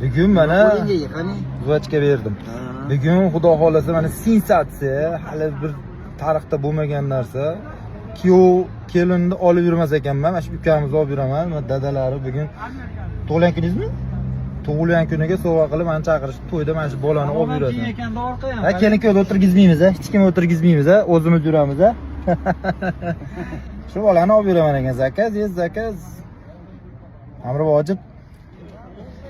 Bugun mana zuvachga berdim. Bugun xudo xolasa mana sensatsiya, hali bir tarixda bo'lmagan narsa. Kuyov kelinni olib yurmas ekanman, mana shu ukamizni olib yuraman. Mana dadalari bugun tug'ilgan kuningizmi? Tug'ilgan kuniga sovg'a qilib meni chaqirishdi. To'yda mana shu bolani olib yuradi. Ha, kelin kuyovda o'tirgizmaymiz, hech kim o'tirgizmaymiz, o'zimiz yuramiz. Shu bolani olib yuraman ekan. Zakaz. Amri vojib.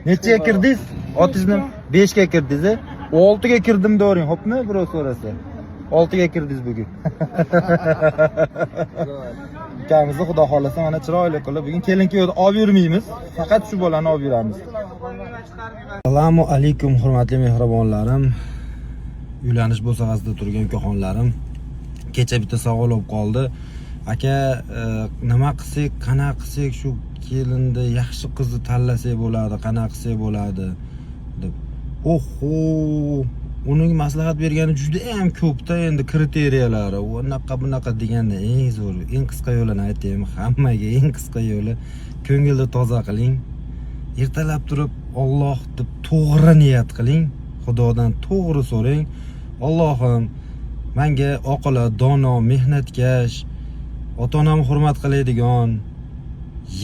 Nechaga kirdingiz? Otingizni 5 ga kirdingiz. 6 ga kirdim doring, xo'pmi? Birov so'rasa. 6 ga kirdingiz bugun. Ukamizni xudo xolasa mana chiroyli qilib bugun kelin kuyovni olib yurmaymiz, faqat shu bolani olib yuramiz. Assalomu alaykum hurmatli mehribonlarim. Uylanish bo'sag'asida turgan ukaxonlarim. Kecha bitta savol bo'lib qoldi. Aka, nima qilsak, qana qilsak shu kelinda yaxshi qizni tanlasak bo'ladi, qana qilsak bo'ladi deb. Oho, uning maslahat bergani juda ham ko'pda endi kriteriyalari. Bunaqa deganda eng zo'r, eng qisqa yo'lini aytaymi, hammaga eng qisqa yo'li ko'ngilni toza qiling. Ertalab turib Alloh deb to'g'ri niyat qiling. Xudodan to'g'ri so'rang. Allohim, menga oqila, dono, mehnatkash, ota-onamni hurmat qiladigan,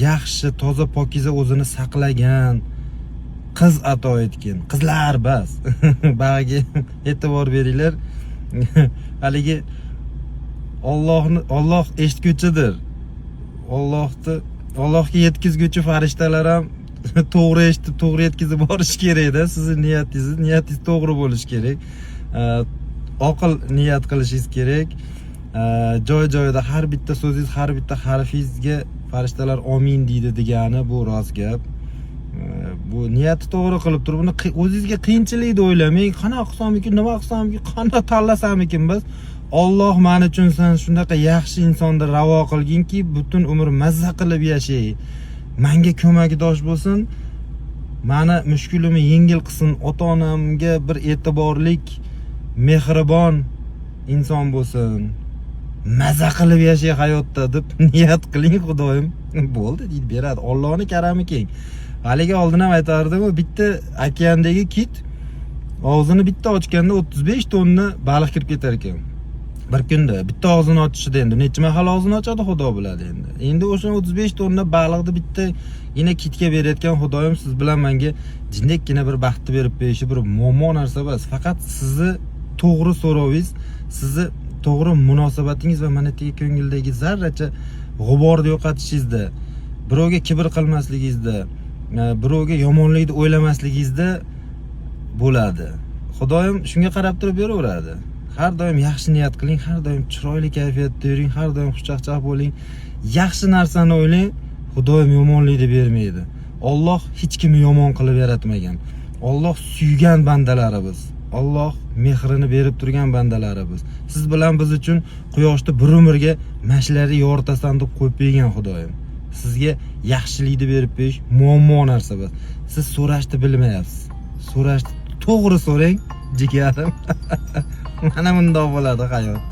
yaxshi, toza, pokiza o'zini saqlagan qiz ato etgin. Qizlar bas. Bag'iga e'tibor beringlar. Haligi Alloh eshitguchidir. Allohga yetkizguvchi farishtalar ham to'g'ri eshitib, to'g'ri yetkazib borish kerak-da. Sizning niyatingiz to'g'ri bo'lishi kerak. Oqil niyat qilishingiz kerak. Joy-joyida har bitta so'zingiz, har bitta harfingizga farishtalar amin deydi degani bu rost gap. Bu niyatni to'g'ri qilib turib, buni o'zingizga qiyinchilikni o'ylamang. Qana qilsamikin, nima qilsamikin, qana tanlasamikin biz. Alloh men uchun sen shunaqa yaxshi insonni ravo qilginki, butun umr mazza qilib yashay. Menga ko'makdosh bo'lsin. Meni mushkulimni yengil qilsin. Ota-onamga bir e'tiborlik, mehribon inson bo'lsin. Mazza qilib yashay hayotda deb niyat qiling, Xudoyim. Bo'ldi deydi, beradi. Allohning karami keng. Haligi oldin ham aytardim, bitta okeandagi kit og'zini bitta ochganda 35 tonna baliq kirib ketar ekan. Bir kunda bitta og'zini ochishida endi necha mahal og'zini ochadi, Xudo biladi endi. Endi o'sha 35 tonna baliqni bittagina kitga berayotgan Xudoyim siz bilan menga jindekkina bir baxtni berib berishi bir muammo narsa emas. Faqat sizni to'g'ri so'rovingiz, sizni to'g'ri munosabatingiz va manatigi ko'ngildagi zarracha g'uborni yo'qotishingizda, birovga kibr qilmasligingizda, birovga yomonlikni o'ylamasligingizda bo'ladi. Xudoyim shunga qarab turib beraveradi. Har doim yaxshi niyat qiling, har doim chiroyli kayfiyatda yuring, har doim xushchaqchaq bo'ling. Yaxshi narsani o'ylang, Xudoyim yomonlikni bermaydi. Alloh hech kimni yomon qilib yaratmagan. Alloh suygan bandalari biz. Alloh mehrini berib turgan bandalari biz. Siz bilan biz uchun quyoshni bir umrga mashlari yoritasan deb qo'yib bergan Xudoyim. Sizga yaxshilikni berib berish muammo narsa emas. Siz so'rashni bilmayapsiz. So'rashni to'g'ri so'rang, jigarim. Mana bundoq bo'ladi hayot.